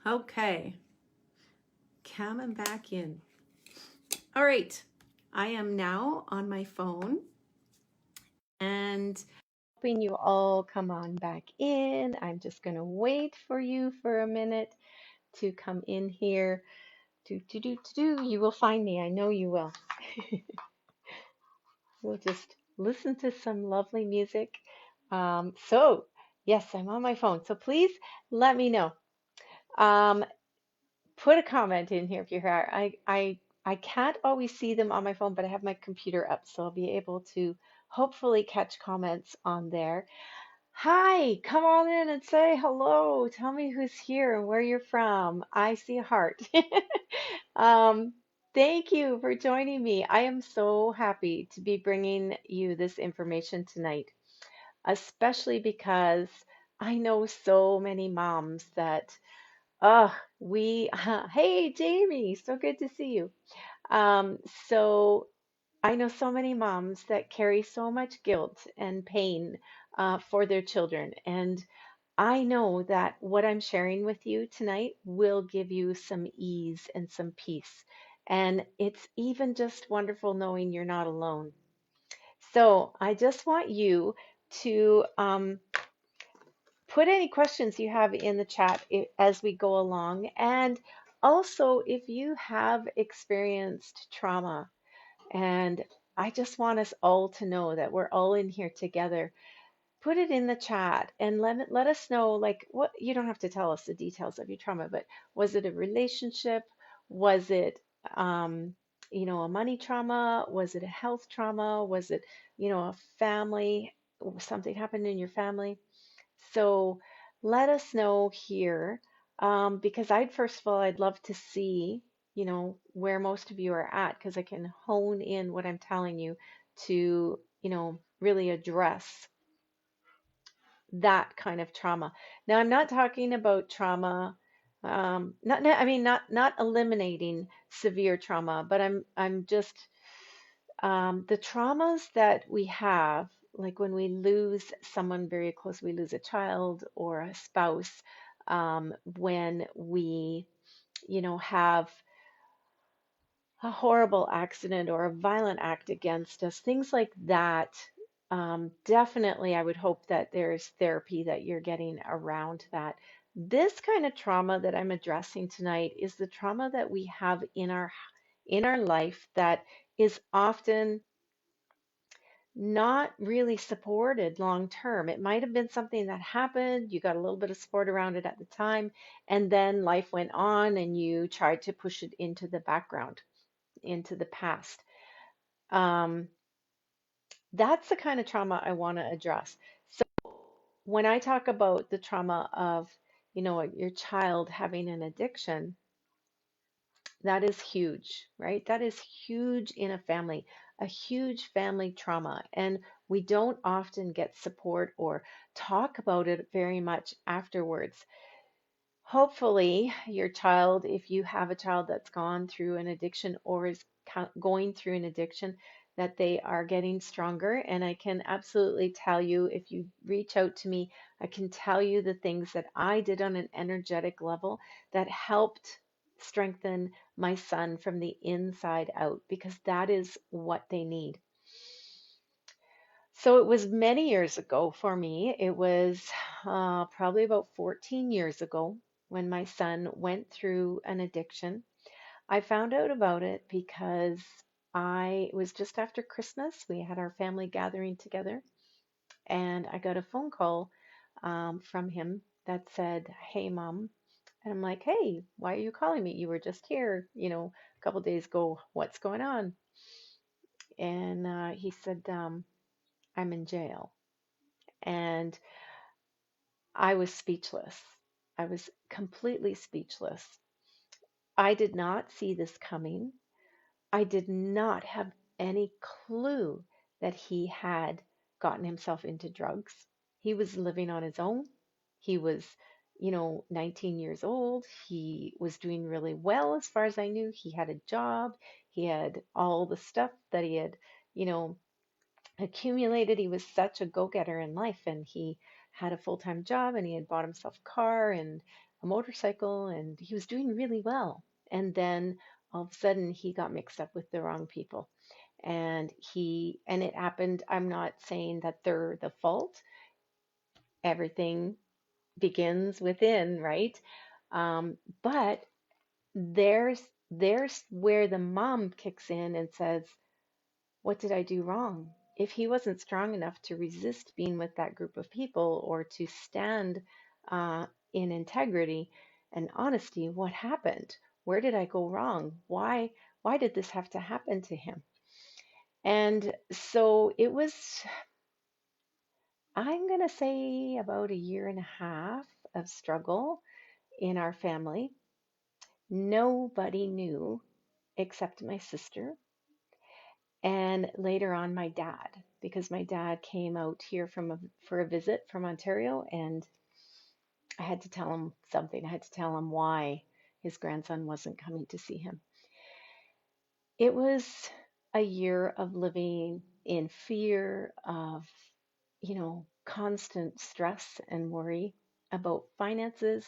Okay, coming back in. All right, I am now on my phone and hoping you all come on back in. I'm just going to wait for you for a minute to come in here. You will find me. I know you will. We'll just listen to some lovely music. Yes, I'm on my phone. So please let me know. Um, Put a comment in here if you're here. I can't always see them on my phone, but I have my computer up, so I'll be able to hopefully catch comments on there. Hi, come on in and say hello. Tell me who's here and where you're from. I see a heart. Um, Thank you for joining me. I am so happy to be bringing you this information tonight, especially because I know so many moms that Oh, hey Jamie, so good to see you. Um, so I know so many moms that carry so much guilt and pain for their children. And I know that what I'm sharing with you tonight will give you some ease and some peace. And it's even just wonderful knowing you're not alone. So I just want you to put any questions you have in the chat as we go along. And also, if you have experienced trauma, and I just want us all to know that we're all in here together, put it in the chat and let us know, like, what, you don't have to tell us the details of your trauma, but was it a relationship? Was it, um, a money trauma? Was it a health trauma? Was it, a family, something happened in your family? So let us know here, because first of all, I'd love to see, where most of you are at, because I can hone in what I'm telling you to, really address that kind of trauma. Now, I'm not talking about trauma, I mean, not eliminating severe trauma, but I'm just the traumas that we have, like when we lose someone very close, we lose a child or a spouse, when we, have a horrible accident or a violent act against us, things like that. Definitely, I would hope that there's therapy that you're getting around that. This kind of trauma that I'm addressing tonight is the trauma that we have in our life that is often not really supported long term. It might have been something that happened, you got a little bit of support around it at the time, and then life went on and you tried to push it into the background, into the past. Um, that's the kind of trauma I want to address. So when I talk about the trauma of, your child having an addiction, that is huge, right? That is huge in a family, a huge family trauma. And we don't often get support or talk about it very much afterwards. Hopefully, your child, if you have a child that's gone through an addiction or is going through an addiction, that they are getting stronger. And I can absolutely tell you, if you reach out to me, I can tell you the things that I did on an energetic level that helped strengthen my son from the inside out, because that is what they need. So it was many years ago for me. It was probably about 14 years ago when my son went through an addiction. I found out about it because it was just after Christmas. We had our family gathering together, and I got a phone call from him that said, "Hey, Mom." And I'm like, "Hey, why are you calling me? You were just here, a couple days ago. What's going on?" And he said, "I'm in jail." And I was speechless. I was completely speechless. I did not see this coming. I did not have any clue that he had gotten himself into drugs. He was living on his own. He was, 19 years old. He was doing really well as far as I knew. He had a job. He had all the stuff that he had, you know, accumulated. He was such a go-getter in life, and he had a full-time job, and he had bought himself a car, and a motorcycle and he was doing really well. And then all of a sudden he got mixed up with the wrong people. And it happened. I'm not saying that they're the fault. Everything begins within, right? But there's where the mom kicks in and says, what did I do wrong? If he wasn't strong enough to resist being with that group of people or to stand in integrity and honesty, what happened? Where did I go wrong? Why did this have to happen to him? And so it was, I'm going to say, about a year and a half of struggle in our family. Nobody knew except my sister and later on my dad, because my dad came out here for a visit from Ontario, and I had to tell him something. I had to tell him why his grandson wasn't coming to see him. It was a year of living in fear of, constant stress and worry about finances,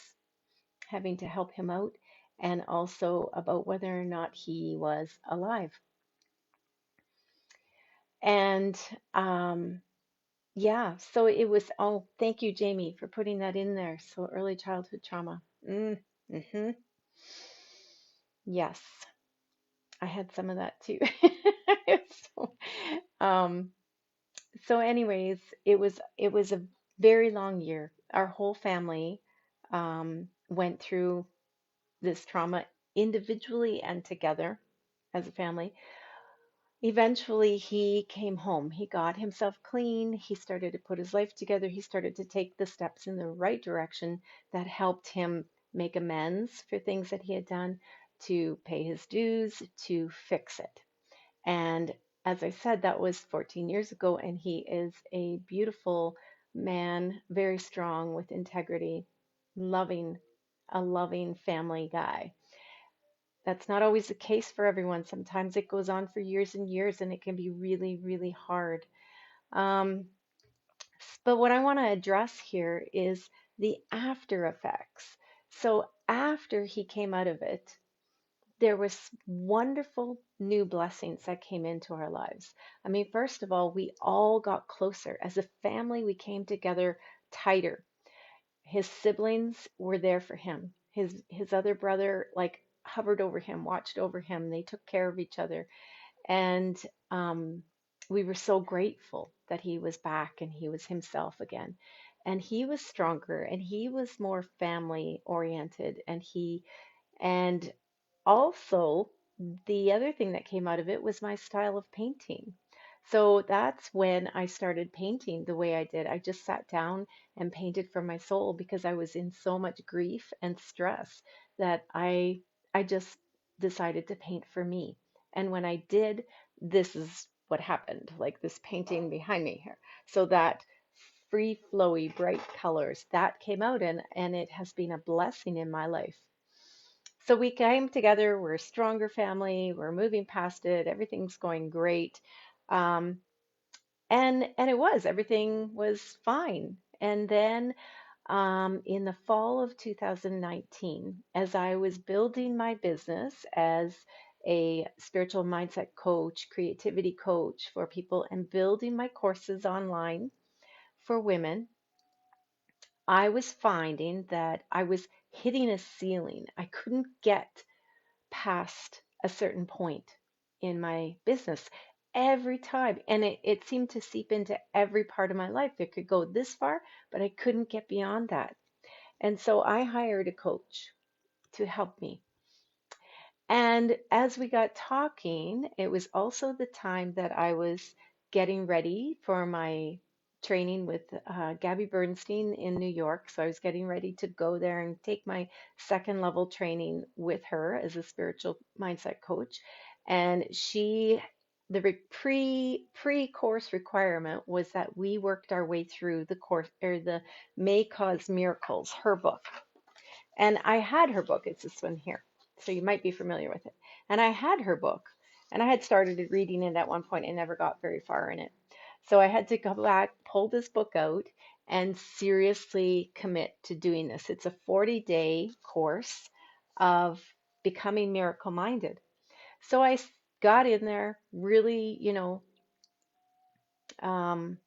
having to help him out, and also about whether or not he was alive. And yeah, so it was, oh, thank you, Jamie, for putting that in there. So early childhood trauma. Mm-hmm. Yes, I had some of that too. So, um, so anyways, it was a very long year. Our whole family went through this trauma individually and together as a family. Eventually, he came home. He got himself clean. He started to put his life together. He started to take the steps in the right direction that helped him make amends for things that he had done, to pay his dues, to fix it. And as I said, that was 14 years ago, and he is a beautiful man, very strong with integrity, loving, a loving family guy. That's not always the case for everyone. Sometimes it goes on for years and years, and it can be really, really hard. Um, but what I want to address here is the after effects. So after he came out of it, there was wonderful new blessings that came into our lives. I mean, first of all, we all got closer. As a family, we came together tighter. His siblings were there for him. His other brother like hovered over him, watched over him. They took care of each other, and um, we were so grateful that he was back and he was himself again. And he was stronger and he was more family oriented, and also, the other thing that came out of it was my style of painting. So that's when I started painting the way I did. I just sat down and painted from my soul because I was in so much grief and stress that I just decided to paint for me. And when I did, this is what happened, like this painting behind me here. So that free flowy bright colors that came out, and it has been a blessing in my life. So we came together, we're a stronger family, we're moving past it, everything's going great. Um, and everything was fine. And then in the fall of 2019, as I was building my business as a spiritual mindset coach, creativity coach for people, and building my courses online for women, I was finding that I was hitting a ceiling. I couldn't get past a certain point in my business every time. And it seemed to seep into every part of my life. It could go this far, but I couldn't get beyond that. And so I hired a coach to help me. And as we got talking, it was also the time that I was getting ready for my training with Gabby Bernstein in New York. So I was getting ready to go there and take my second level training with her as a spiritual mindset coach. And the pre course requirement was that we worked our way through the course, or the May Cause Miracles, her book. And I had her book. It's this one here. So you might be familiar with it. And I had her book. And I had started reading it at one point and never got very far in it. So I had to go back, pull this book out, and seriously commit to doing this. It's a 40-day course of becoming miracle minded. So I got in there, really, um,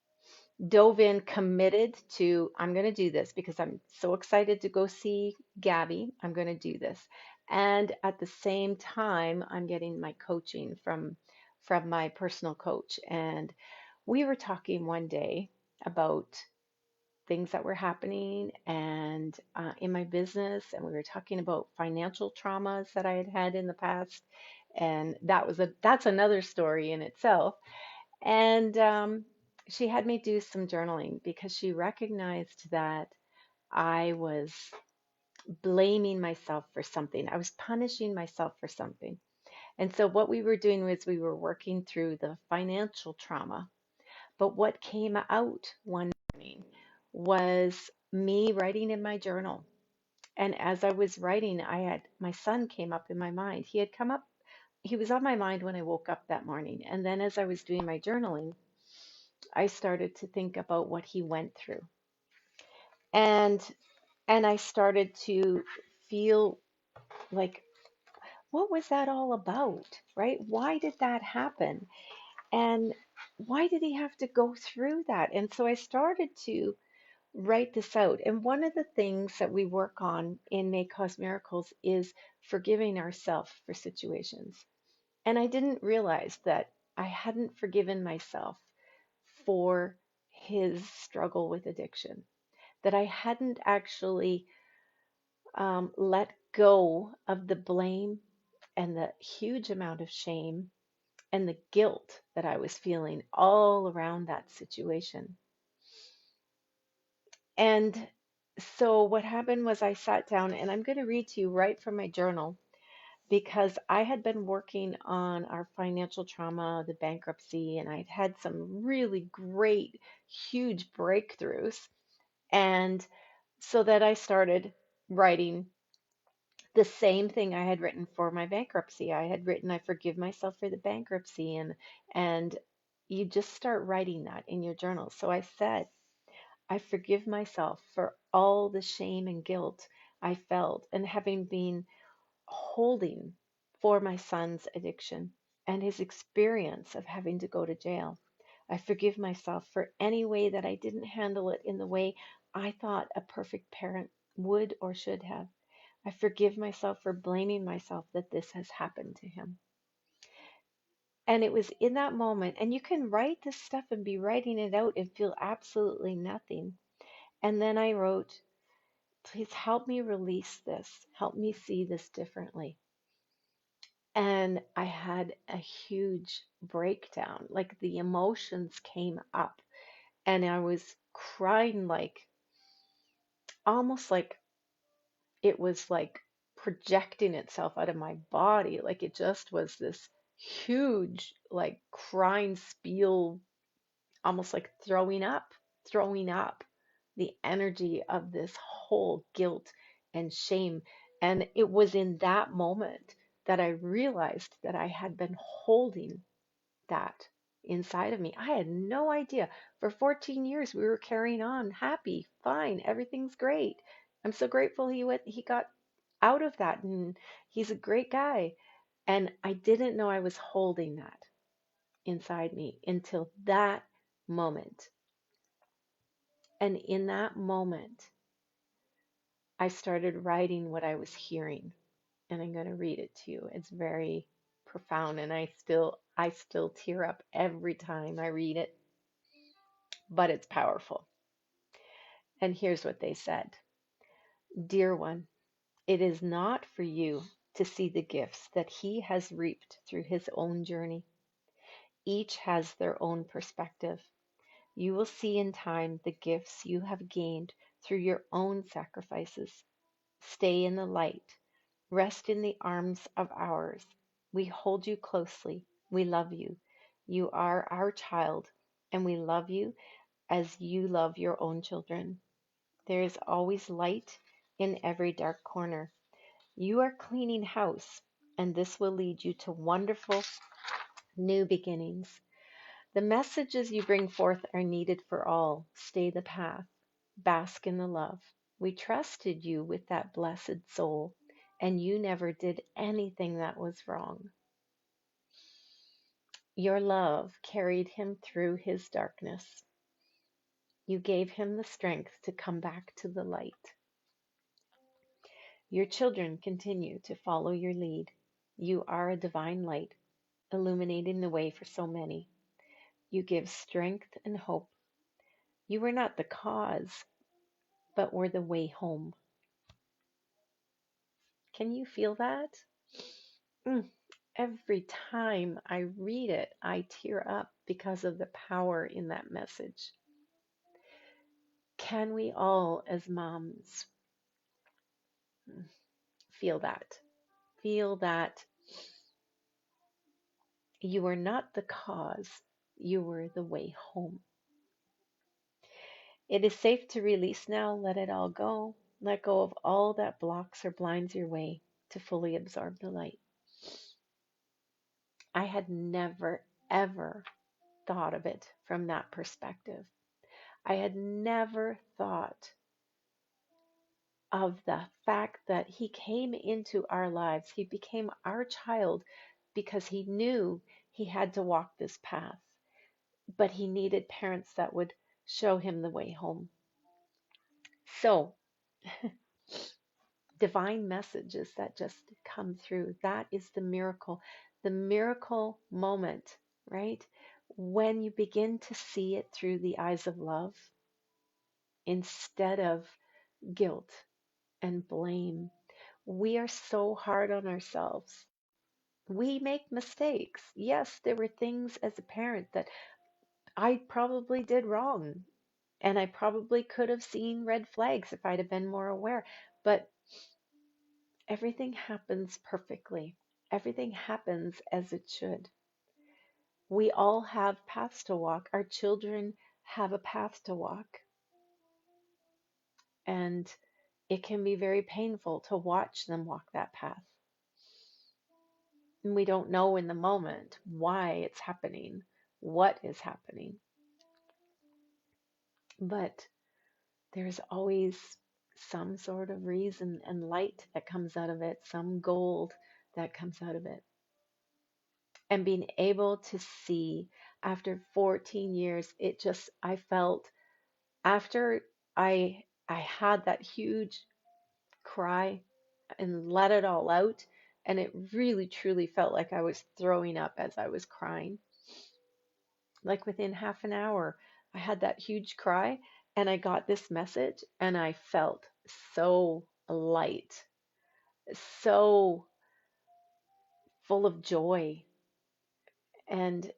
dove in, committed to, I'm going to do this because I'm so excited to go see Gabby. I'm going to do this. And at the same time, I'm getting my coaching from my personal coach. And we were talking one day about things that were happening and in my business, and we were talking about financial traumas that I had had in the past, and that's another story in itself. And she had me do some journaling because she recognized that I was blaming myself for something. I was punishing myself for something. And so what we were doing was we were working through the financial trauma. But what came out one morning was me writing in my journal. And as I was writing, my son came up in my mind. He was on my mind when I woke up that morning. And then as I was doing my journaling, I started to think about what he went through. And I started to feel like, what was that all about? Right? Why did that happen? And why did he have to go through that? And so I started to write this out. And one of the things that we work on in May Cause Miracles is forgiving ourselves for situations. And I didn't realize that I hadn't forgiven myself for his struggle with addiction, that I hadn't actually let go of the blame and the huge amount of shame and the guilt that I was feeling all around that situation. And so what happened was I sat down, and I'm going to read to you right from my journal because I had been working on our financial trauma, the bankruptcy, and I'd had some really great, huge breakthroughs. And so that I started writing the same thing I had written for my bankruptcy. I had written, I forgive myself for the bankruptcy, and you just start writing that in your journal. So I said, I forgive myself for all the shame and guilt I felt and having been holding for my son's addiction and his experience of having to go to jail. I forgive myself for any way that I didn't handle it in the way I thought a perfect parent would or should have. I forgive myself for blaming myself that this has happened to him. And it was in that moment, and you can write this stuff and be writing it out and feel absolutely nothing. And then I wrote, please help me release this. Help me see this differently. And I had a huge breakdown. Like the emotions came up, and I was crying, like almost like it was like projecting itself out of my body. Like it just was this huge, like crying spiel, almost like throwing up the energy of this whole guilt and shame. And it was in that moment that I realized that I had been holding that inside of me. I had no idea. For 14 years, we were carrying on happy, fine, everything's great. I'm so grateful he got out of that, and he's a great guy. And I didn't know I was holding that inside me until that moment. And in that moment, I started writing what I was hearing. And I'm going to read it to you. It's very profound, and I still tear up every time I read it, but it's powerful. And here's what they said. Dear one, it is not for you to see the gifts that he has reaped through his own journey. Each has their own perspective. You will see in time the gifts you have gained through your own sacrifices. Stay in the light. Rest in the arms of ours. We hold you closely. We love you. You are our child, and we love you as you love your own children. There is always light in every dark corner. You are cleaning house, and this will lead you to wonderful new beginnings. The messages you bring forth are needed for all. Stay the path. Bask in the love. We trusted you with that blessed soul, and you never did anything that was wrong. Your love carried him through his darkness. You gave him the strength to come back to the light. Your children continue to follow your lead. You are a divine light, illuminating the way for so many. You give strength and hope. You were not the cause, but were the way home. Can you feel that? Mm. Every time I read it, I tear up because of the power in that message. Can we all, as moms, feel that? Feel that you were not the cause, you were the way home. It is safe to release now, let it all go. Let go of all that blocks or blinds your way to fully absorb the light. I had never, ever thought of it from that perspective. I had never thought of the fact that he came into our lives. He became our child because he knew he had to walk this path, but he needed parents that would show him the way home. So, divine messages that just come through. That is the miracle moment, right? When you begin to see it through the eyes of love instead of guilt and blame. We are so hard on ourselves. We make mistakes. Yes, there were things as a parent that I probably did wrong. And I probably could have seen red flags if I'd have been more aware. But everything happens perfectly. Everything happens as it should. We all have paths to walk. Our children have a path to walk. And it can be very painful to watch them walk that path. And we don't know in the moment why it's happening, what is happening. But there's always some sort of reason and light that comes out of it, some gold that comes out of it. And being able to see after 14 years, I felt after I had that huge cry and let it all out, and it really truly felt like I was throwing up as I was crying. Like within half an hour, I had that huge cry and I got this message and I felt so light, so full of joy and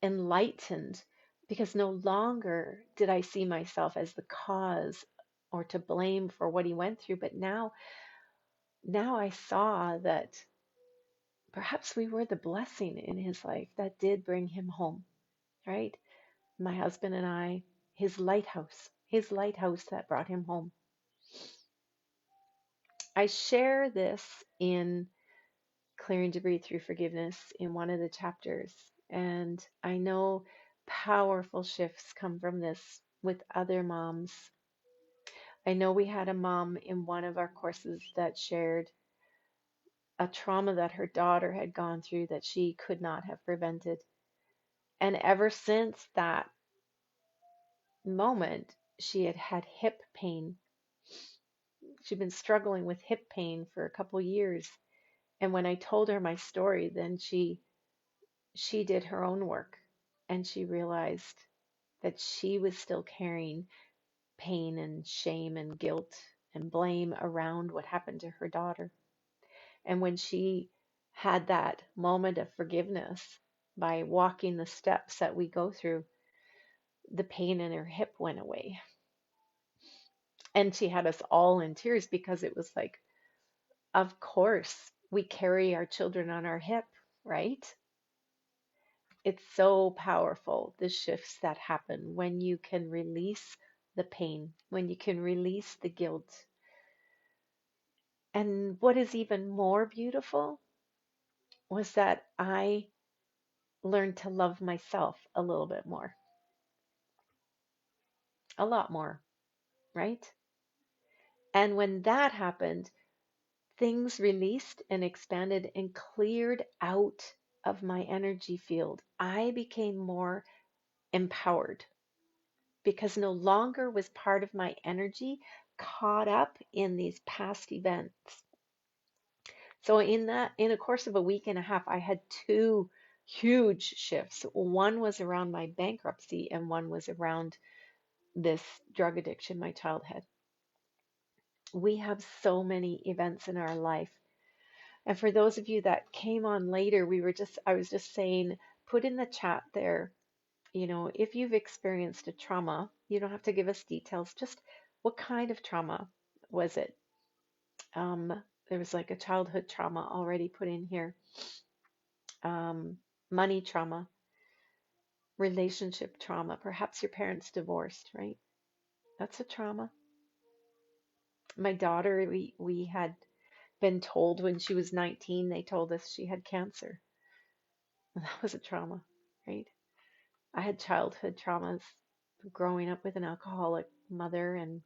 enlightened because no longer did I see myself as the cause or to blame for what he went through, but now I saw that perhaps we were the blessing in his life that did bring him home, right? My husband and I, his lighthouse that brought him home. I share this in Clearing Debris Through Forgiveness in one of the chapters, and I know powerful shifts come from this with other moms. I know we had a mom in one of our courses that shared a trauma that her daughter had gone through that she could not have prevented. And ever since that moment, she had had hip pain. She'd been struggling with hip pain for a couple years. And when I told her my story, then she did her own work and she realized that she was still carrying pain and shame and guilt and blame around what happened to her daughter. And when she had that moment of forgiveness by walking the steps that we go through, the pain in her hip went away. And she had us all in tears because it was like, of course, we carry our children on our hip, right? It's so powerful, the shifts that happen when you can release the pain, when you can release the guilt. And what is even more beautiful was that I learned to love myself a little bit more, a lot more. right? And when that happened, things released and expanded and cleared out of my energy field. I became more empowered because no longer was part of my energy caught up in these past events. So in a course of a week and a half, I had two huge shifts. One was around my bankruptcy and one was around this drug addiction my child had. We have so many events in our life. And for those of you that came on later, I was just saying, put in the chat there, if you've experienced a trauma, you don't have to give us details, just what kind of trauma was it? There was like a childhood trauma already put in here, money trauma, relationship trauma, perhaps your parents divorced, right? That's a trauma. My daughter, we had been told when she was 19, they told us she had cancer. And that was a trauma, right? I had childhood traumas growing up with an alcoholic mother and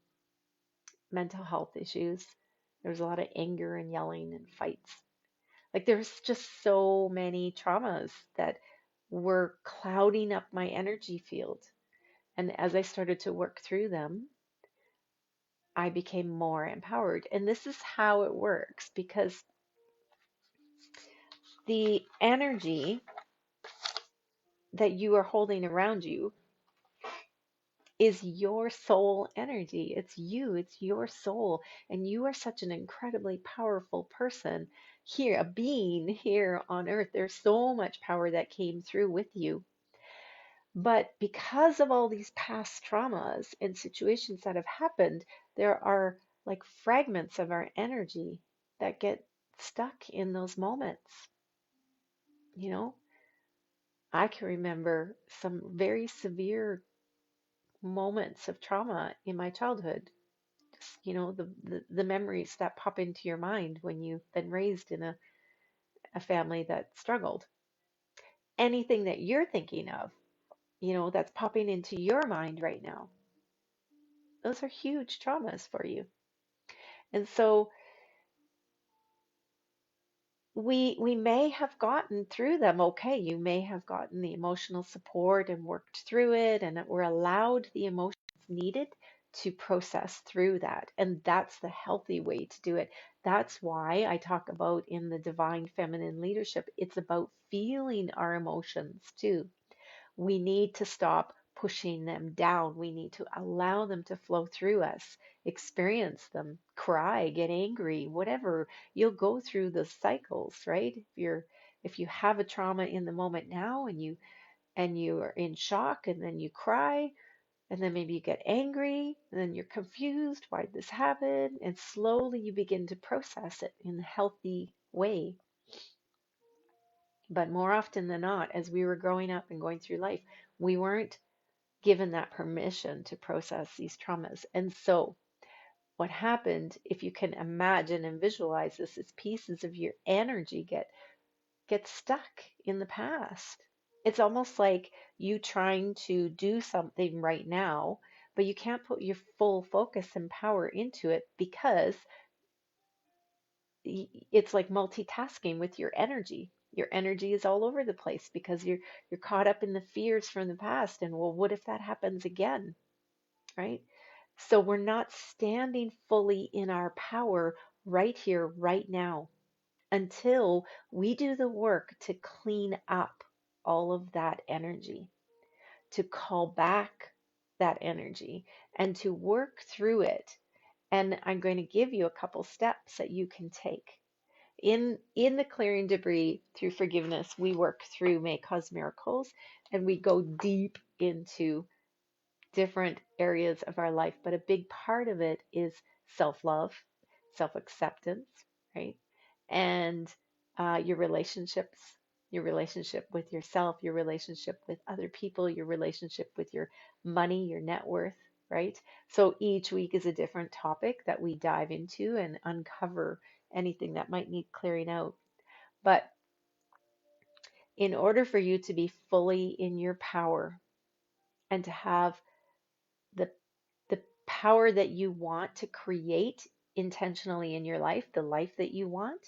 mental health issues. There was a lot of anger and yelling and fights. Like there was just so many traumas that were clouding up my energy field. And as I started to work through them, I became more empowered. And this is how it works because the energy that you are holding around you is your soul energy. It's you, it's your soul. And you are such an incredibly powerful person here, a being here on earth. There's so much power that came through with you. But because of all these past traumas and situations that have happened, there are like fragments of our energy that get stuck in those moments. You know, I can remember some very severe moments of trauma in my childhood. Just, the memories that pop into your mind when you've been raised in a family that struggled. Anything that you're thinking of, that's popping into your mind right now, those are huge traumas for you. And so we may have gotten through them okay. You may have gotten the emotional support and worked through it, and that we're allowed the emotions needed to process through that. And that's the healthy way to do it. That's why I talk about in the divine feminine leadership, it's about feeling our emotions too. We need to stop pushing them down. We need to allow them to flow through us, experience them, cry, get angry, whatever. You'll go through the cycles, right? If you have a trauma in the moment now and you are in shock and then you cry and then maybe you get angry and then you're confused, why did this happen? And slowly you begin to process it in a healthy way. But more often than not, as we were growing up and going through life, we weren't given that permission to process these traumas. And so, what happened, if you can imagine and visualize this, is pieces of your energy get stuck in the past. It's almost like you trying to do something right now, but you can't put your full focus and power into it because it's like multitasking with your energy. Your energy is all over the place because you're caught up in the fears from the past and well, what if that happens again, right? So we're not standing fully in our power right here, right now, until we do the work to clean up all of that energy, to call back that energy, and to work through it. And I'm going to give you a couple steps that you can take. In the clearing debris through forgiveness, we work through May Cause Miracles, and we go deep into different areas of our life, but a big part of it is self-love, self-acceptance, right? And your relationship with yourself, your relationship with other people, your relationship with your money, your net worth, right? So each week is a different topic that we dive into and uncover anything that might need clearing out. But in order for you to be fully in your power and to have the the power that you want to create intentionally in your life, the life that you want,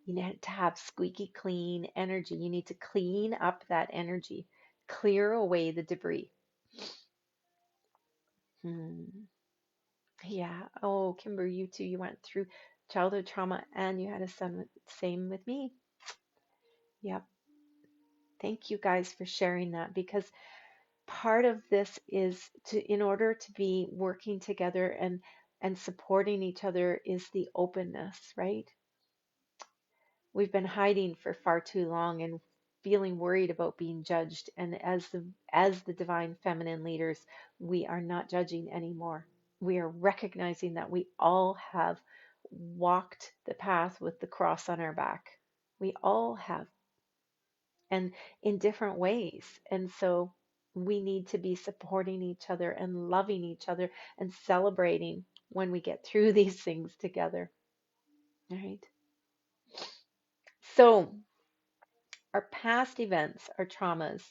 you need to have squeaky clean energy. You need to clean up that energy, clear away the debris. Hmm. Yeah. Oh, Kimber, you too. You went through childhood trauma and you had a son same with me. Yep. Thank you guys for sharing that, because part of this is to, in order to be working together and supporting each other, is the openness, right? We've been hiding for far too long and feeling worried about being judged. And as the divine feminine leaders, we are not judging anymore. We are recognizing that we all have walked the path with the cross on our back. We all have, and in different ways. And so we need to be supporting each other and loving each other and celebrating when we get through these things together. All right. So our past events, our traumas,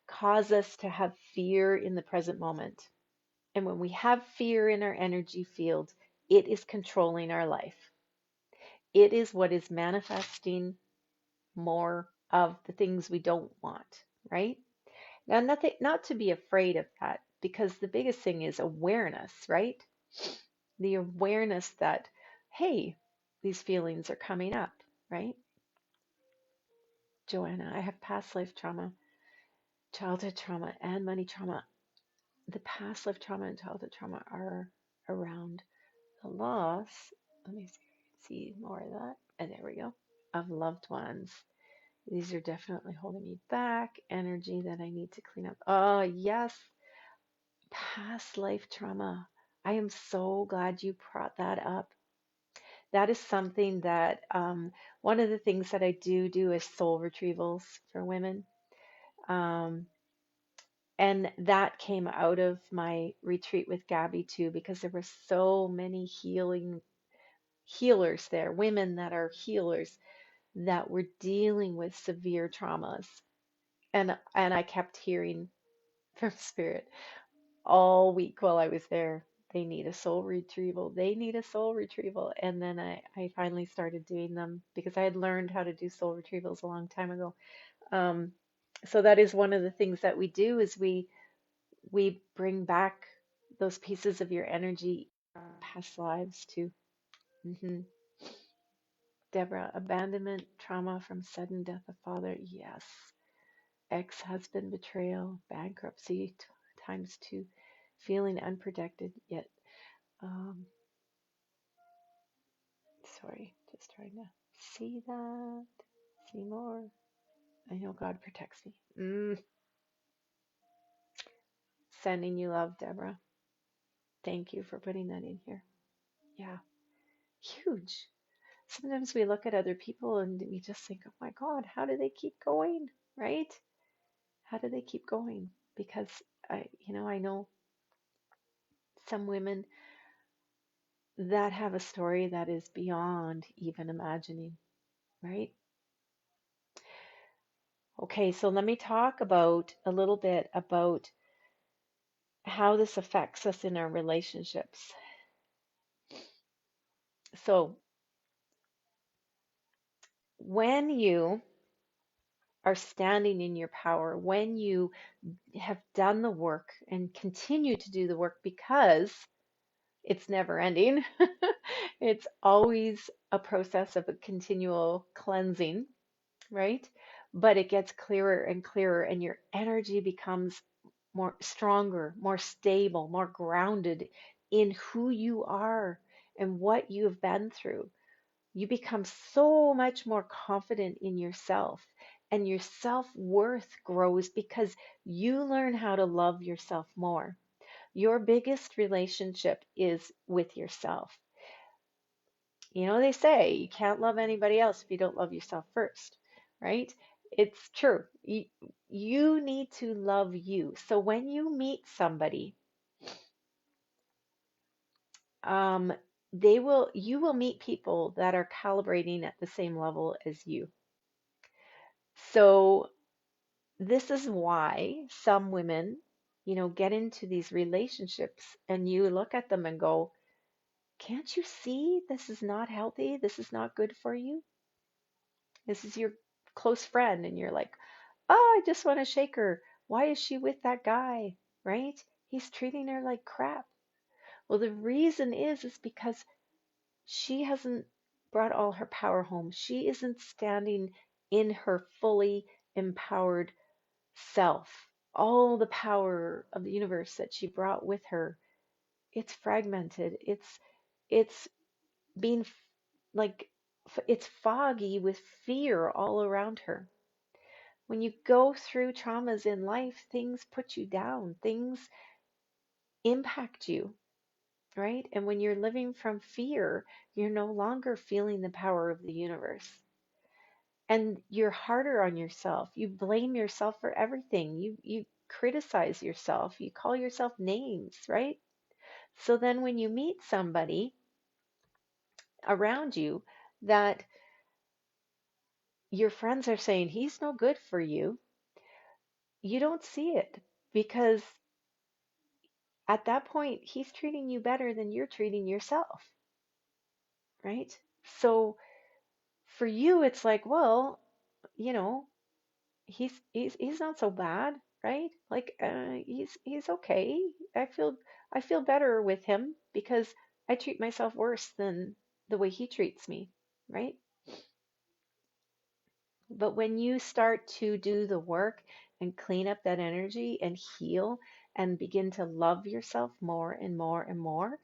cause us to have fear in the present moment. And when we have fear in our energy field, it is controlling our life. It is what is manifesting more of the things we don't want, right? Now, nothing, not to be afraid of that, because the biggest thing is awareness, right? The awareness that, hey, these feelings are coming up, right? Joanna, I have past life trauma, childhood trauma, and money trauma. The past life trauma and childhood trauma are around the loss. Let me see if I can see more of that. And there we go. Of loved ones. These are definitely holding me back. Energy that I need to clean up. Oh, yes. Past life trauma. I am so glad you brought that up. That is something that one of the things that I do is soul retrievals for women. Um, and that came out of my retreat with Gabby too, because there were so many healers there, women that are healers that were dealing with severe traumas. And I kept hearing from spirit all week while I was there, they need a soul retrieval. They need a soul retrieval. And then I finally started doing them because I had learned how to do soul retrievals a long time ago. Um, so that is one of the things that we do, is we bring back those pieces of your energy, past lives too. Hmm. Deborah, abandonment, trauma from sudden death of father. Yes. Ex-husband betrayal, bankruptcy times two, feeling unprotected yet. Um, Sorry, just trying to see that, see more. I know God protects me. Sending you love, Deborah. Thank you for putting that in here. Yeah, huge. Sometimes we look at other people and we just think, oh my God, how do they keep going? Right? How do they keep going? Because I know some women that have a story that is beyond even imagining, right? Okay, so let me talk about a little bit about how this affects us in our relationships. So, when you are standing in your power, when you have done the work and continue to do the work, because it's never ending, it's always a process of a continual cleansing, right? But it gets clearer and clearer, and your energy becomes more stronger, more stable, more grounded in who you are and what you've been through. You become so much more confident in yourself, and your self-worth grows because you learn how to love yourself more. Your biggest relationship is with yourself. They say you can't love anybody else if you don't love yourself first, right? It's true. You need to love you. So when you meet somebody, um, you will meet people that are calibrating at the same level as you. So this is why some women get into these relationships and you look at them and go, can't you see this is not healthy? This is not good for you. This is your close friend, and you're like, oh, I just want to shake her. Why is she with that guy? Right? He's treating her like crap. Well, the reason is because she hasn't brought all her power home. She isn't standing in her fully empowered self. All the power of the universe that she brought with her, it's fragmented. It's being like it's foggy with fear all around her. When you go through traumas in life, things put you down, things impact you, right? And when you're living from fear, you're no longer feeling the power of the universe. And you're harder on yourself. You blame yourself for everything. You criticize yourself. You call yourself names, right? So then when you meet somebody around you that your friends are saying he's no good for you, you don't see it because at that point he's treating you better than you're treating yourself, right? So for you it's like, well, you know, he's not so bad, right? Like he's okay. I feel better with him because I treat myself worse than the way he treats me, right? But when you start to do the work and clean up that energy and heal and begin to love yourself more and more and more,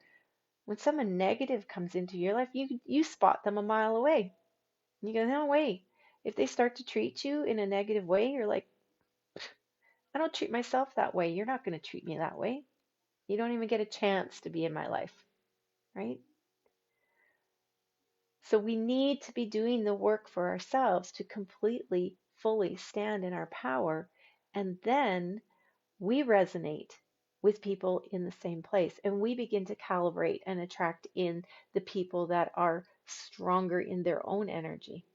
when someone negative comes into your life, you spot them a mile away. You go, no way. If they start to treat you in a negative way, you're like, I don't treat myself that way. You're not going to treat me that way. You don't even get a chance to be in my life, right? So we need to be doing the work for ourselves to completely, fully stand in our power. And then we resonate with people in the same place. And we begin to calibrate and attract in the people that are stronger in their own energy.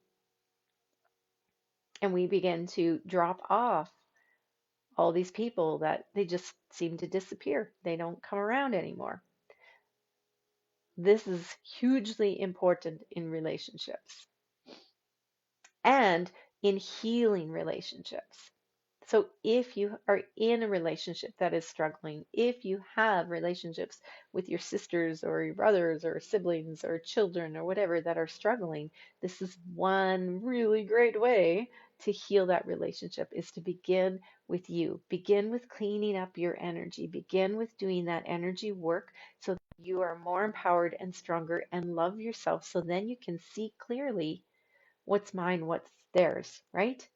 And we begin to drop off all these people that they just seem to disappear. They don't come around anymore. This is hugely important in relationships and in healing relationships. So if you are in a relationship that is struggling, if you have relationships with your sisters or your brothers or siblings or children or whatever that are struggling, this is one really great way to heal that relationship is to begin with you. Begin with cleaning up your energy. Begin with doing that energy work so that you are more empowered and stronger and love yourself so then you can see clearly what's mine, what's theirs, right?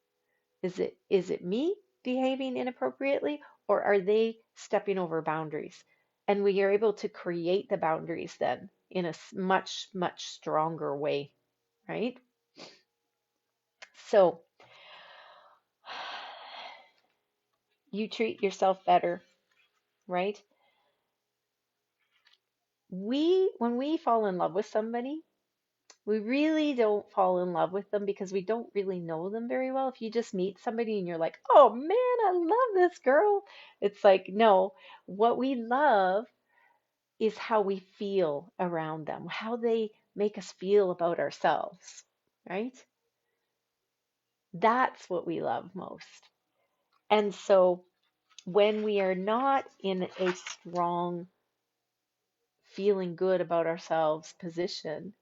Is it me behaving inappropriately or are they stepping over boundaries? And we are able to create the boundaries then in a much, much stronger way, right? So you treat yourself better, right? When we fall in love with somebody, we really don't fall in love with them because we don't really know them very well. If you just meet somebody and you're like, oh man, I love this girl, it's like, no, what we love is how we feel around them, how they make us feel about ourselves, right? That's what we love most. And so when we are not in a strong feeling good about ourselves position,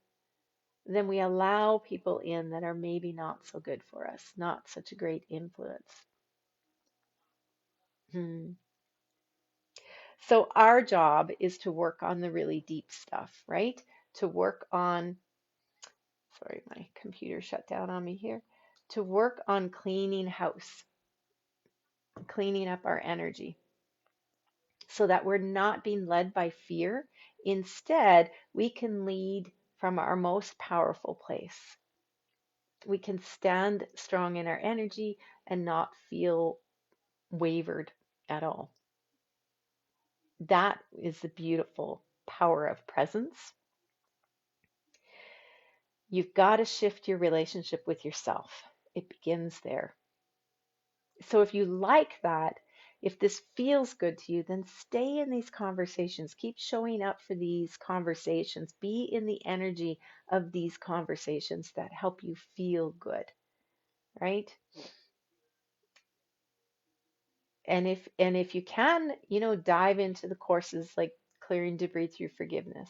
then we allow people in that are maybe not so good for us, not such a great influence. Hmm. So our job is to work on the really deep stuff, right? To work on, sorry, my computer shut down on me here. To work on cleaning house, cleaning up our energy so that we're not being led by fear. Instead, we can lead from our most powerful place. We can stand strong in our energy and not feel wavered at all. That is the beautiful power of presence. You've got to shift your relationship with yourself. It begins there. So if you like that, If this feels good to you, then stay in these conversations. Keep showing up for these conversations. Be in the energy of these conversations that help you feel good, right? And if you can, dive into the courses like clearing debris through forgiveness,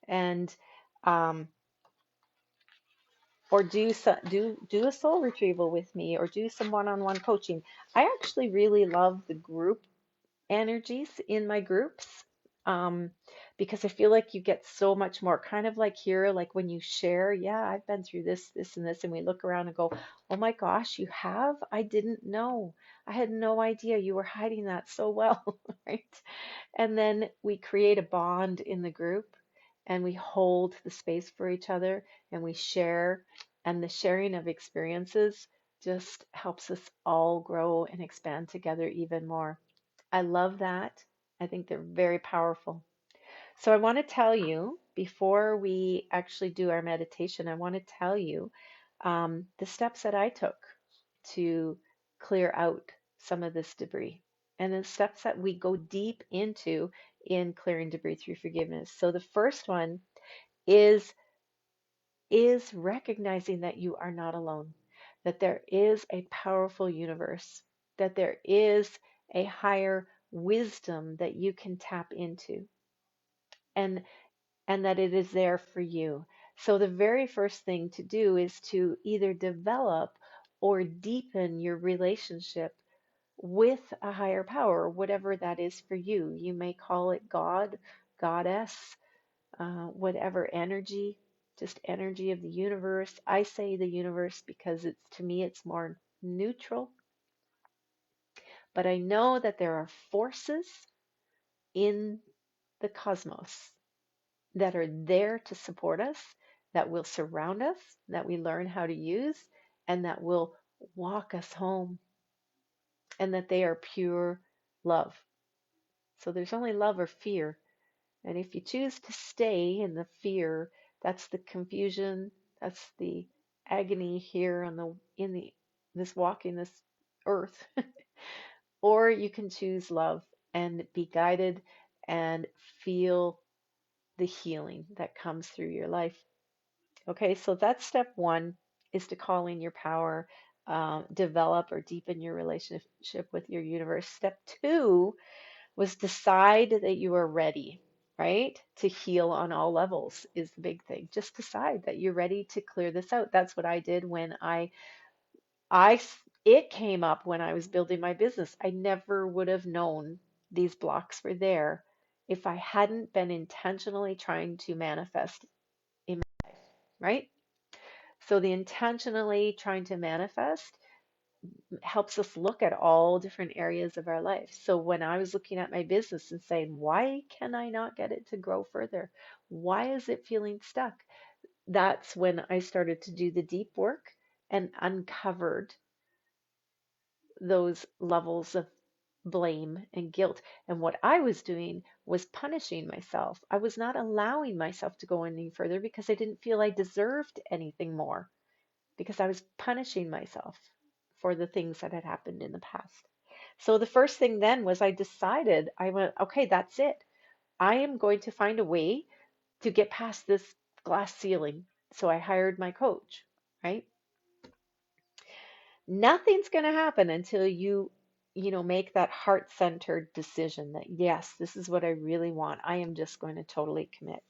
and um, or do a soul retrieval with me, or do some one-on-one coaching. I actually really love the group energies in my groups, um, because I feel like you get so much more, kind of like here, like when you share, yeah, I've been through this, this, and this, and we look around and go, oh my gosh, you have? I didn't know. I had no idea you were hiding that so well, right? And then we create a bond in the group, and we hold the space for each other, and we share, and the sharing of experiences just helps us all grow and expand together even more. I love that. I think they're very powerful. So I want to tell you, before we actually do our meditation, I want to tell you the steps that I took to clear out some of this debris, and the steps that we go deep into in clearing debris through forgiveness. So the first one is recognizing that you are not alone, that there is a powerful universe, that there is a higher wisdom that you can tap into, and that it is there for you. So the very first thing to do is to either develop or deepen your relationship with a higher power, whatever that is for you. You may call it God, goddess, whatever energy, just energy of the universe. I say the universe because to me it's more neutral, but I know that there are forces in the cosmos that are there to support us, that will surround us, that we learn how to use, and that will walk us home, and that they are pure love. So there's only love or fear. And if you choose to stay in the fear, that's the confusion, that's the agony here on the in the this walking this earth. Or you can choose love and be guided and feel the healing that comes through your life. Okay, so that's step one, is to call in your power, develop or deepen your relationship with your universe. Step two was decide that you are ready, right? To heal on all levels is the big thing. Just decide that you're ready to clear this out. That's what I did when it came up when I was building my business. I never would have known these blocks were there if I hadn't been intentionally trying to manifest in my life, right? So the intentionally trying to manifest helps us look at all different areas of our life. So when I was looking at my business and saying, why can I not get it to grow further? Why is it feeling stuck? That's when I started to do the deep work and uncovered those levels of blame and guilt. And what I was doing was punishing myself. I was not allowing myself to go any further because I didn't feel I deserved anything more, because I was punishing myself for the things that had happened in the past. So the first thing then was I decided, I went, okay, that's it. I am going to find a way to get past this glass ceiling. So I hired my coach, right? Nothing's going to happen until you make that heart-centered decision that, yes, this is what I really want. I am just going to totally commit.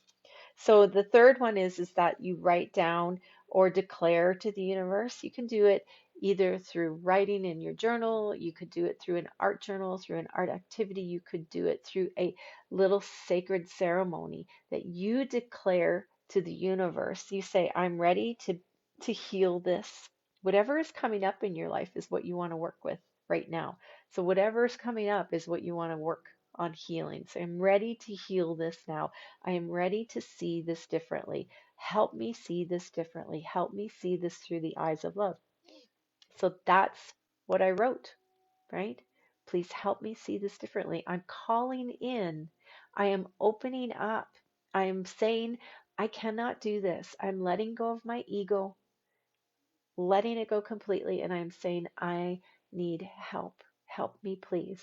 So the third one is that you write down or declare to the universe. You can do it either through writing in your journal, you could do it through an art journal, through an art activity, you could do it through a little sacred ceremony that you declare to the universe. You say, I'm ready to heal this. Whatever is coming up in your life is what you want to work with right now. So whatever is coming up is what you want to work on healing. So I'm ready to heal this now. I am ready to see this differently. Help me see this differently. Help me see this through the eyes of love. So that's what I wrote, right? Please help me see this differently. I'm calling in. I am opening up. I am saying, I cannot do this. I'm letting go of my ego, letting it go completely. And I'm saying, I need help. Help me, please.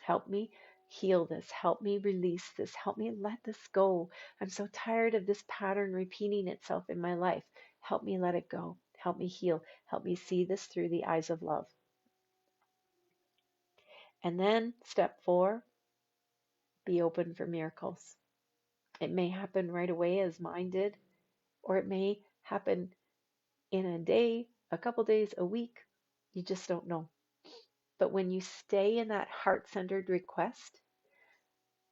Help me heal this. Help me release this. Help me let this go. I'm so tired of this pattern repeating itself in my life. Help me let it go. Help me heal. Help me see this through the eyes of love. And then step 4, be open for miracles. It may happen right away as mine did, or it may happen in a day, a couple days, a week. You just don't know. But when you stay in that heart-centered request,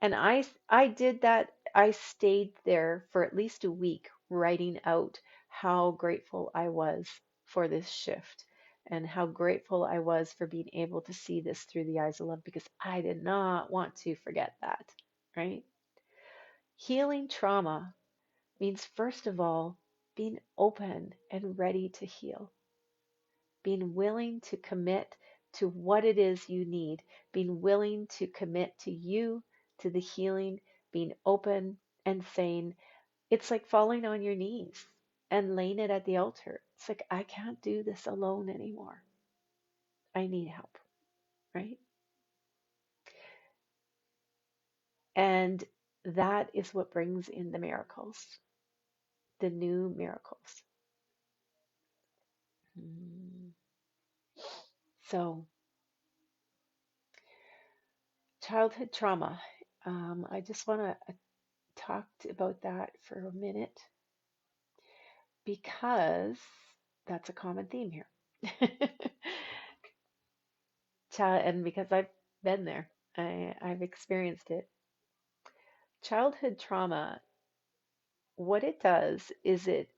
and I did that, I stayed there for at least a week writing out how grateful I was for this shift and how grateful I was for being able to see this through the eyes of love, because I did not want to forget that, right? Healing trauma means, first of all, being open and ready to heal, being willing to commit to what it is you need, being willing to commit to you, to the healing, being open and saying, it's like falling on your knees and laying it at the altar. It's like, I can't do this alone anymore. I need help, right? And that is what brings in the miracles, the new miracles. Mm. So, childhood trauma. I just want to talk about that for a minute because that's a common theme here. And because I've been there, I've experienced it. Childhood trauma, what it does is it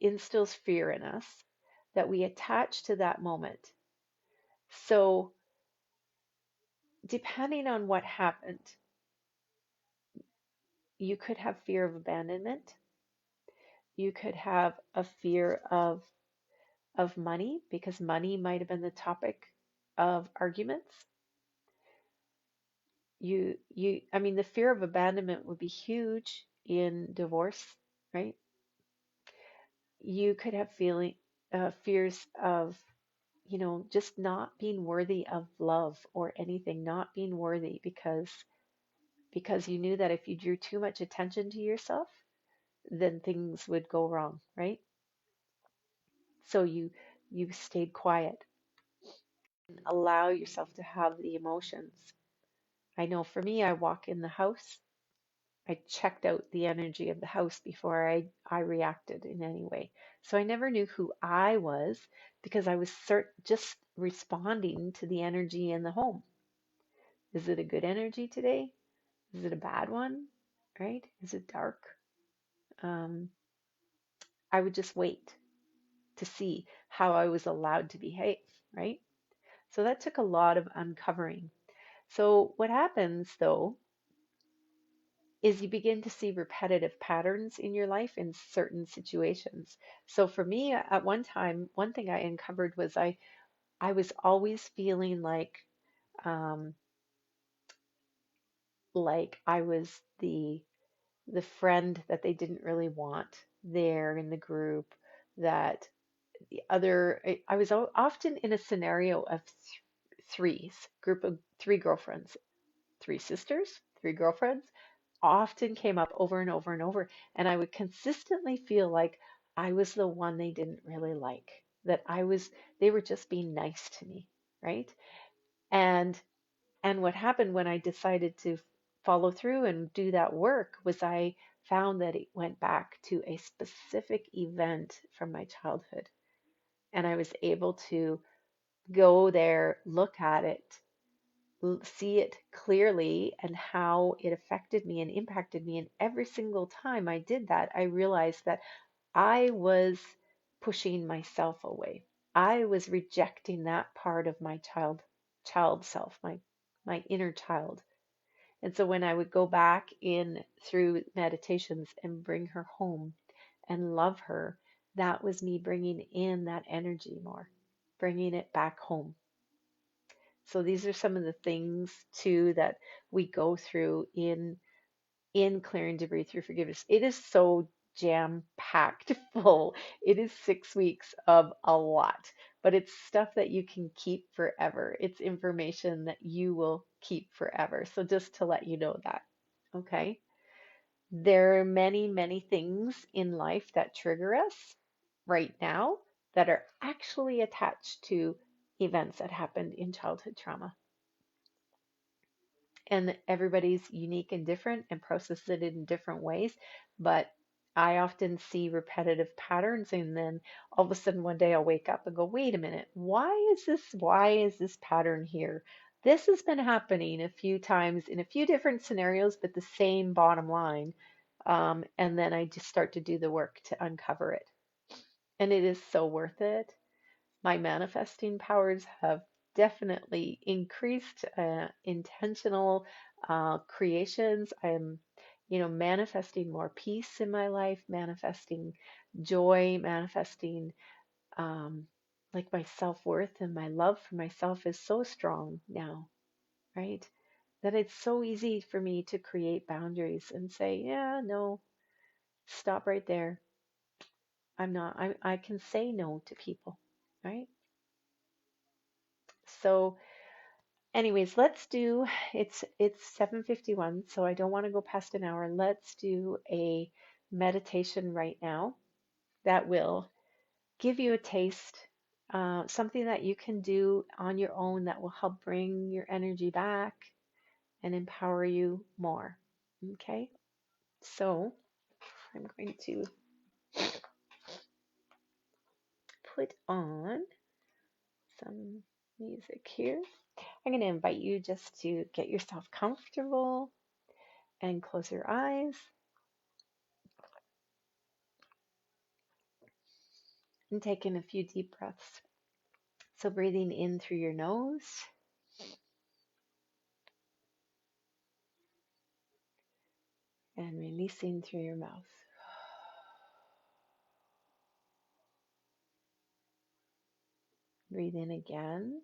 instills fear in us that we attach to that moment. So, depending on what happened, you could have fear of abandonment. You could have a fear of money, because money might have been the topic of arguments. I mean, the fear of abandonment would be huge in divorce, right? You could have fears of, just not being worthy of love or anything, not being worthy because you knew that if you drew too much attention to yourself, then things would go wrong, right? So you stayed quiet and allow yourself to have the emotions. I know for me, I walk in the house, I checked out the energy of the house before I reacted in any way. So I never knew who I was because I was just responding to the energy in the home. Is it a good energy today? Is it a bad one? Right? Is it dark? Um, I would just wait to see how I was allowed to behave, right? So that took a lot of uncovering. So what happens though is you begin to see repetitive patterns in your life in certain situations. So for me, at one time, one thing I uncovered was I was always feeling um, like I was the friend that they didn't really want there in the group. That the other, I was often in a scenario of threes, group of three girlfriends, three sisters, three girlfriends, often came up over and over and over. And I would consistently feel like I was the one they didn't really like, that they were just being nice to me, right? And what happened when I decided to follow through and do that work was I found that it went back to a specific event from my childhood. And I was able to go there, look at it, see it clearly and how it affected me and impacted me. And every single time I did that, I realized that I was pushing myself away. I was rejecting that part of my child self, my inner child. And so when I would go back in through meditations and bring her home and love her, that was me bringing in that energy more, bringing it back home. So these are some of the things too that we go through in clearing debris through forgiveness. It is so jam packed full. It is 6 weeks of a lot. but it's stuff that you can keep forever. It's information that you will keep forever. So just to let you know that, okay? There are many, many things in life that trigger us right now that are actually attached to events that happened in childhood trauma. And everybody's unique and different and processes it in different ways. But I often see repetitive patterns, and then all of a sudden one day I'll wake up and go, wait a minute, why is this pattern here? This has been happening a few times in a few different scenarios, but the same bottom line. And then I just start to do the work to uncover it. And it is so worth it. My manifesting powers have definitely increased, intentional creations. I'm, manifesting more peace in my life, manifesting joy, manifesting like my self-worth, and my love for myself is so strong now, right? That it's so easy for me to create boundaries and say, yeah, no, stop right there. I can say no to people, right? So anyways, let's do, it's 7:51, so I don't want to go past an hour. Let's do a meditation right now that will give you a taste, something that you can do on your own that will help bring your energy back and empower you more. Okay, so I'm going to put on some music here. I'm going to invite you just to get yourself comfortable and close your eyes and take in a few deep breaths. So breathing in through your nose and releasing through your mouth. Breathe in again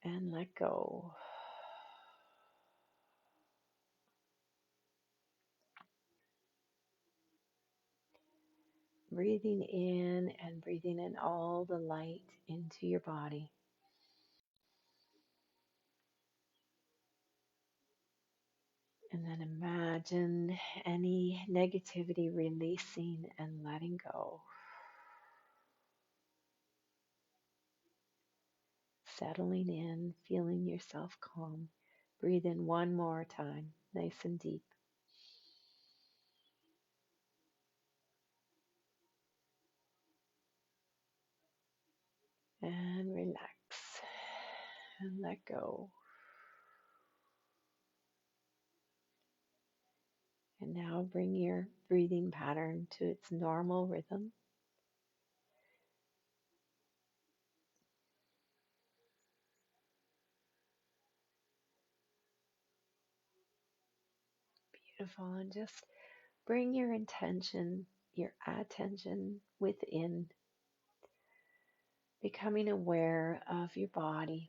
and let go. Breathing in and breathing in all the light into your body. And then imagine any negativity releasing and letting go. Settling in, feeling yourself calm. Breathe in one more time, nice and deep. And relax and let go. And now bring your breathing pattern to its normal rhythm. Beautiful. And just bring your intention, your attention within, becoming aware of your body,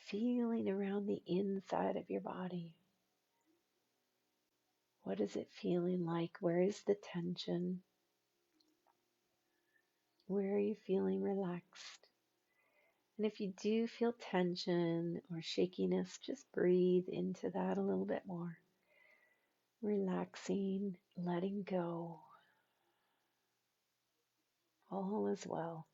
feeling around the inside of your body. What is it feeling like? Where is the tension? Where are you feeling relaxed? And if you do feel tension or shakiness, just breathe into that a little bit more. Relaxing, letting go. All is well.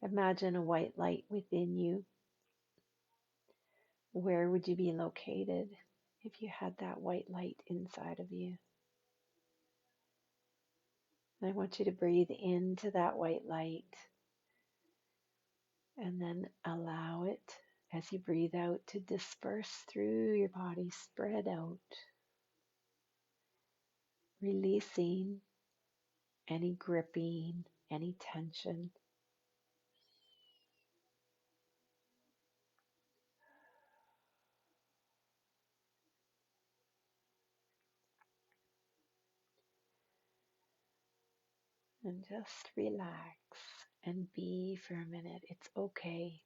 Imagine a white light within you. Where would you be located if you had that white light inside of you? And I want you to breathe into that white light and then allow it as you breathe out to disperse through your body, spread out, releasing any gripping, any tension. And just relax and be for a minute. It's okay.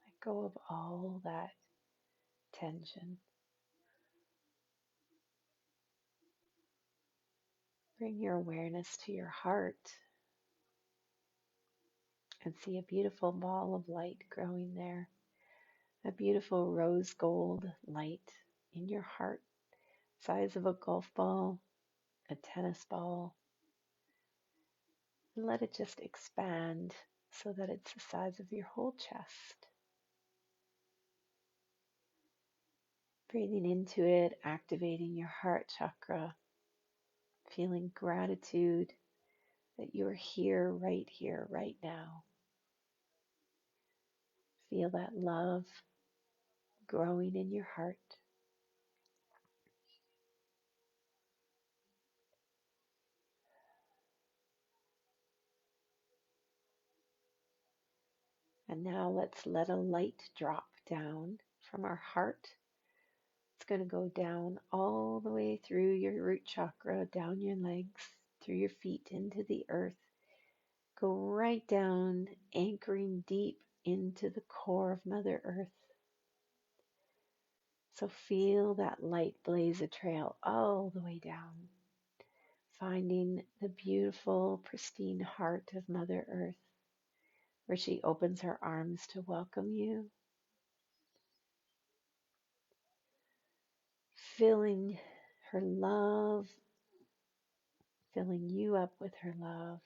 Let go of all that tension. Bring your awareness to your heart and see a beautiful ball of light growing there. A beautiful rose gold light in your heart, size of a golf ball, a tennis ball. And let it just expand so that it's the size of your whole chest. Breathing into it, activating your heart chakra, feeling gratitude that you're here, right now. Feel that love growing in your heart. And now let's let a light drop down from our heart. It's going to go down all the way through your root chakra, down your legs, through your feet into the earth. Go right down, anchoring deep into the core of Mother Earth. So feel that light blaze a trail all the way down, finding the beautiful, pristine heart of Mother Earth, where she opens her arms to welcome you, filling her love, filling you up with her love.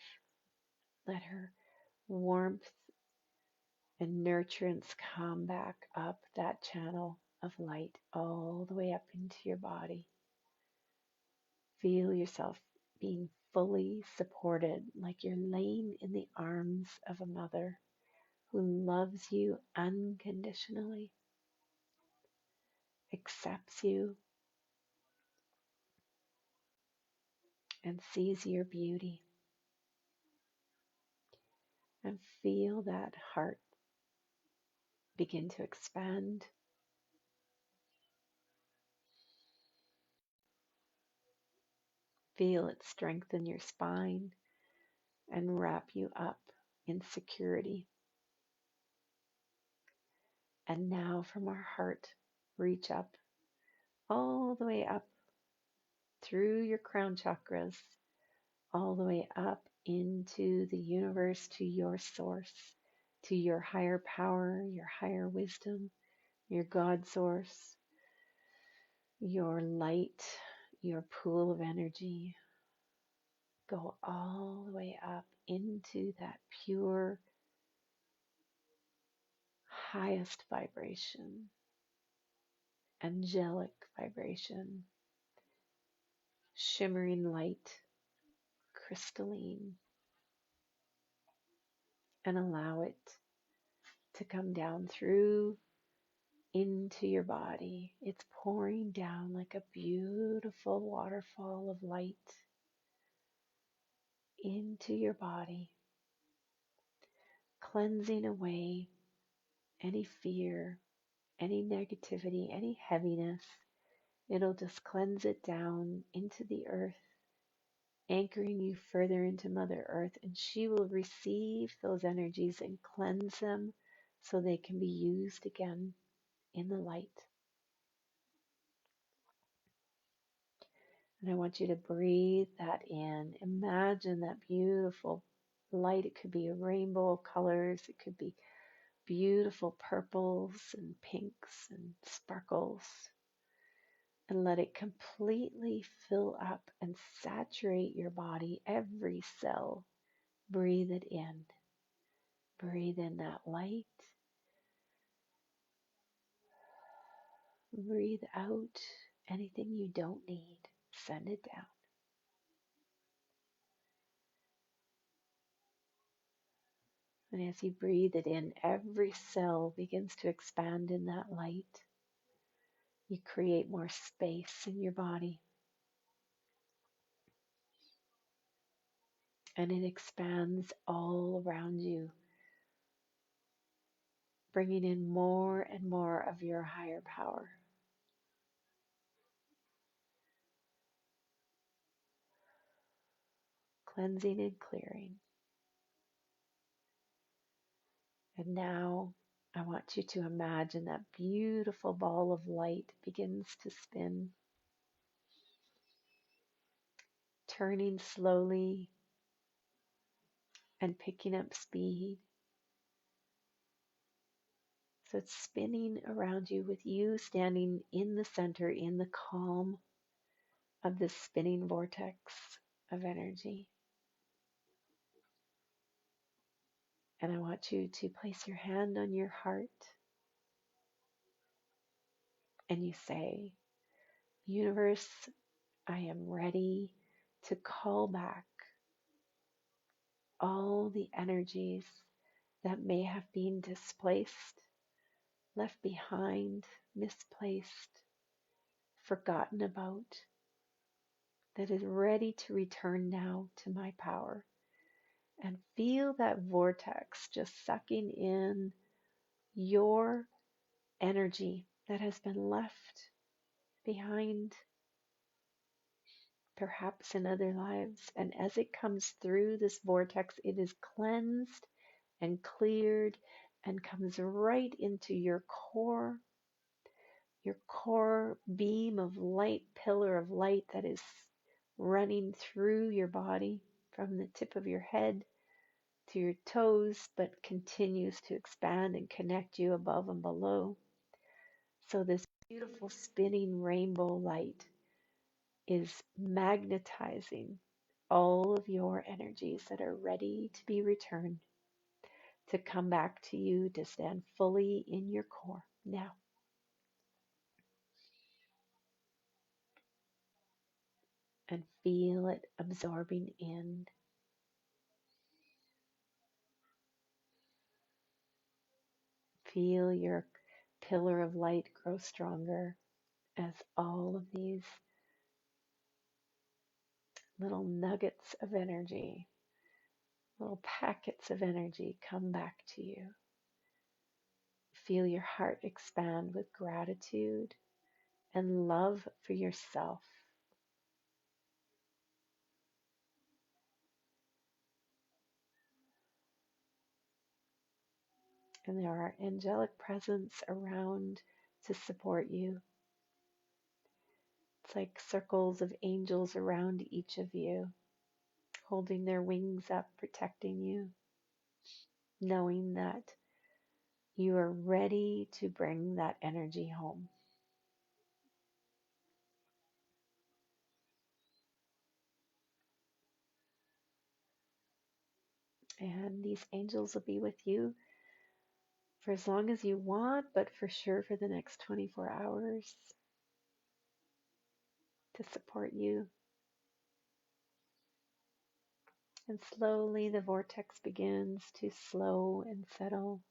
Let her warmth and nurturance come back up that channel of light all the way up into your body. Feel yourself being fully supported, like you're laying in the arms of a mother who loves you unconditionally, accepts you, and sees your beauty. And feel that heart begin to expand. Feel it strengthen your spine and wrap you up in security. And now from our heart, reach up, all the way up through your crown chakras, all the way up into the universe, to your source, to your higher power, your higher wisdom, your God source, your light, your pool of energy. Go all the way up into that pure, highest vibration, angelic vibration, shimmering light, crystalline, and allow it to come down through into your body. It's pouring down like a beautiful waterfall of light into your body, cleansing away any fear, any negativity, any heaviness. It'll just cleanse it down into the earth, anchoring you further into Mother Earth, and she will receive those energies and cleanse them so they can be used again in the light. And I want you to breathe that in. Imagine that beautiful light. It could be a rainbow of colors. It could be beautiful purples and pinks and sparkles. And let it completely fill up and saturate your body, every cell. Breathe it in. Breathe in that light. Breathe out anything you don't need. Send it down. And as you breathe it in, every cell begins to expand in that light. You create more space in your body. And it expands all around you, bringing in more and more of your higher power. cleansing and clearing. And now I want you to imagine that beautiful ball of light begins to spin, turning slowly and picking up speed. So it's spinning around you with you standing in the center, in the calm of this spinning vortex of energy. And I want you to place your hand on your heart and you say, Universe, I am ready to call back all the energies that may have been displaced, left behind, misplaced, forgotten about, that is ready to return now to my power. And feel that vortex just sucking in your energy that has been left behind, perhaps in other lives. And as it comes through this vortex, it is cleansed and cleared and comes right into your core beam of light, pillar of light that is running through your body from the tip of your head to your toes, but continues to expand and connect you above and below. So this beautiful spinning rainbow light is magnetizing all of your energies that are ready to be returned, to come back to you, to stand fully in your core now. And feel it absorbing in. Feel your pillar of light grow stronger as all of these little nuggets of energy, little packets of energy come back to you. Feel your heart expand with gratitude and love for yourself. And there are angelic presence around to support you. It's like circles of angels around each of you, holding their wings up, protecting you, knowing that you are ready to bring that energy home. And these angels will be with you for as long as you want, but for sure for the next 24 hours to support you. And slowly the vortex begins to slow and settle.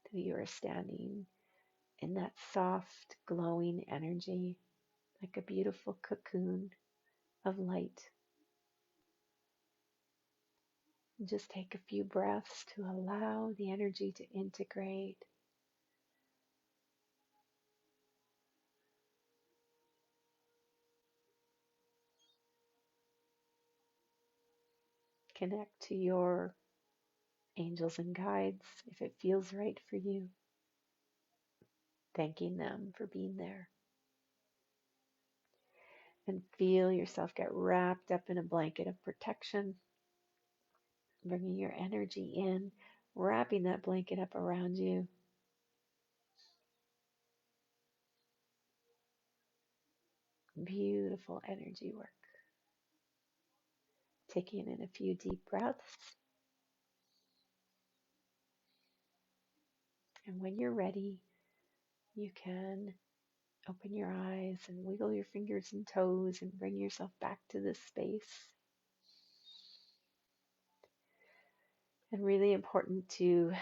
So you are standing in that soft, glowing energy, like a beautiful cocoon of light. Just take a few breaths to allow the energy to integrate. Connect to your angels and guides if it feels right for you. Thanking them for being there. And feel yourself get wrapped up in a blanket of protection, bringing your energy in, wrapping that blanket up around you. Beautiful energy work. Taking in a few deep breaths. And when you're ready, you can open your eyes and wiggle your fingers and toes and bring yourself back to this space. And really important to,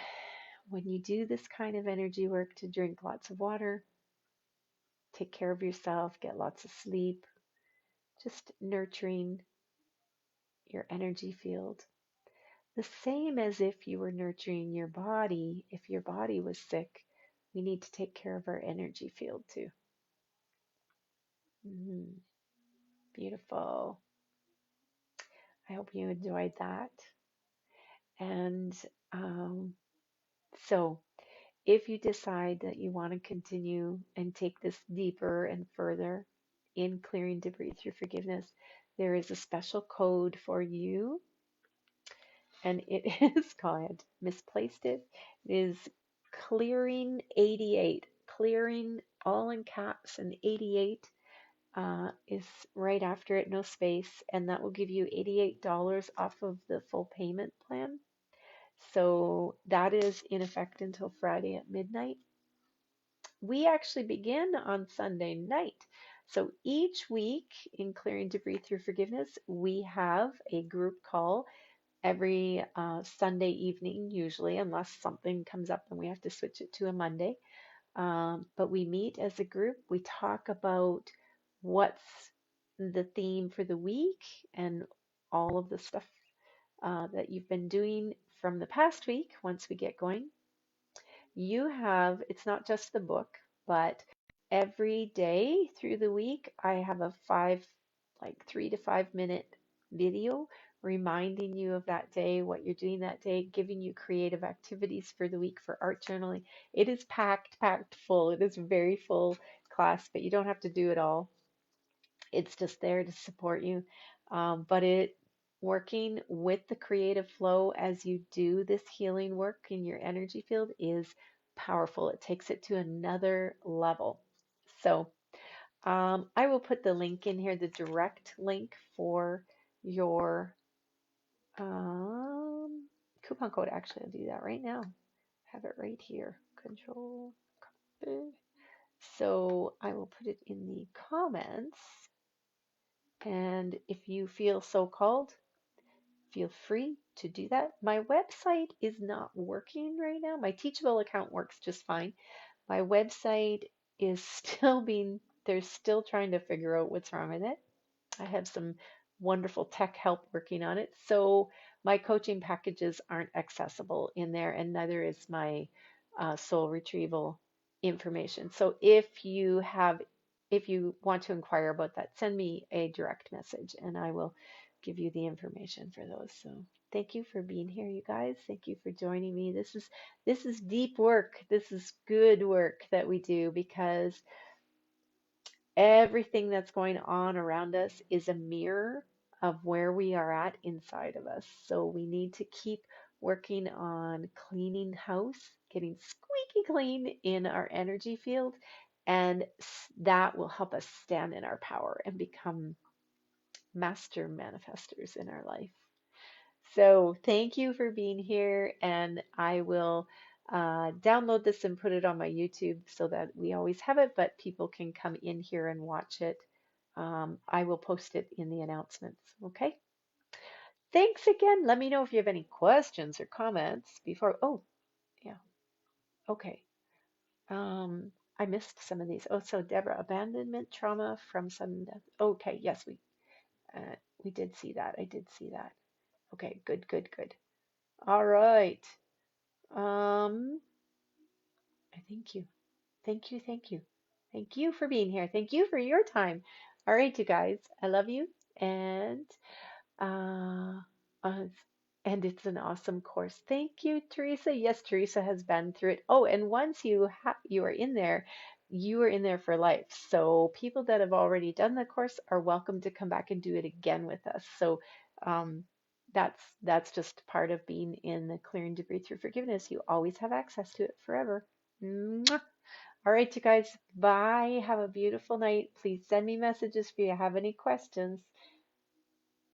when you do this kind of energy work, to drink lots of water, take care of yourself, get lots of sleep, just nurturing your energy field. The same as if you were nurturing your body. If your body was sick, we need to take care of our energy field too. Mhm. Beautiful. I hope you enjoyed that. And um, so, if you decide that you want to continue and take this deeper and further in clearing debris through forgiveness, there is a special code for you, and it is called, misplaced it, is clearing 88. Clearing all in caps, and 88 is right after it, no space, and that will give you $88 off of the full payment plan. So that is in effect until Friday at midnight. We actually begin on Sunday night. So each week in Clearing Debris Through Forgiveness, we have a group call every Sunday evening, usually, unless something comes up and we have to switch it to a Monday. But we meet as a group. We talk about what's the theme for the week and all of the stuff that you've been doing from the past week once we get going. You have, it's not just the book, but every day through the week, I have a like 3 to 5 minute video reminding you of that day, what you're doing that day, giving you creative activities for the week for art journaling. It is packed full. It is a very full class, but you don't have to do it all. It's just there to support you. But it working with the creative flow as you do this healing work in your energy field is powerful. It takes it to another level. So I will put the link in here, the direct link for your coupon code. Actually, I'll do that right now. Have it right here. Control copy. So I will put it in the comments. And if you feel so called, feel free to do that. My website is not working right now. My Teachable account works just fine. My website is still they're still trying to figure out what's wrong with it. I have some wonderful tech help working on it. So my coaching packages aren't accessible in there, and neither is my soul retrieval information. So if you want to inquire about that, send me a direct message and I will give you the information for those. So thank you for being here, you guys. Thank you for joining me. This is deep work. This is good work that we do because everything that's going on around us is a mirror of where we are at inside of us. So we need to keep working on cleaning house, getting squeaky clean in our energy field, and that will help us stand in our power and become master manifestors in our life. So thank you for being here, and I will download this and put it on my YouTube so that we always have it, but people can come in here and watch it. I will post it in the announcements. Okay. Thanks again. Let me know if you have any questions or comments before. Oh, yeah. Okay. I missed some of these. Oh, so Deborah, abandonment trauma from sudden death. Okay. Yes, we did see that. I did see that. Okay. Good. All right. Um, I thank you. Thank you. Thank you. Thank you for being here. Thank you for your time. All right, you guys. I love you. And uh, uh and it's an awesome course. Thank you, Teresa. Yes, Teresa has been through it. Oh, and once you are in there, you are in there for life. So people that have already done the course are welcome to come back and do it again with us. So um that's just part of being in the clearing debris through forgiveness. You always have access to it forever. Mwah. All right, you guys. Bye. Have a beautiful night. Please send me messages if you have any questions.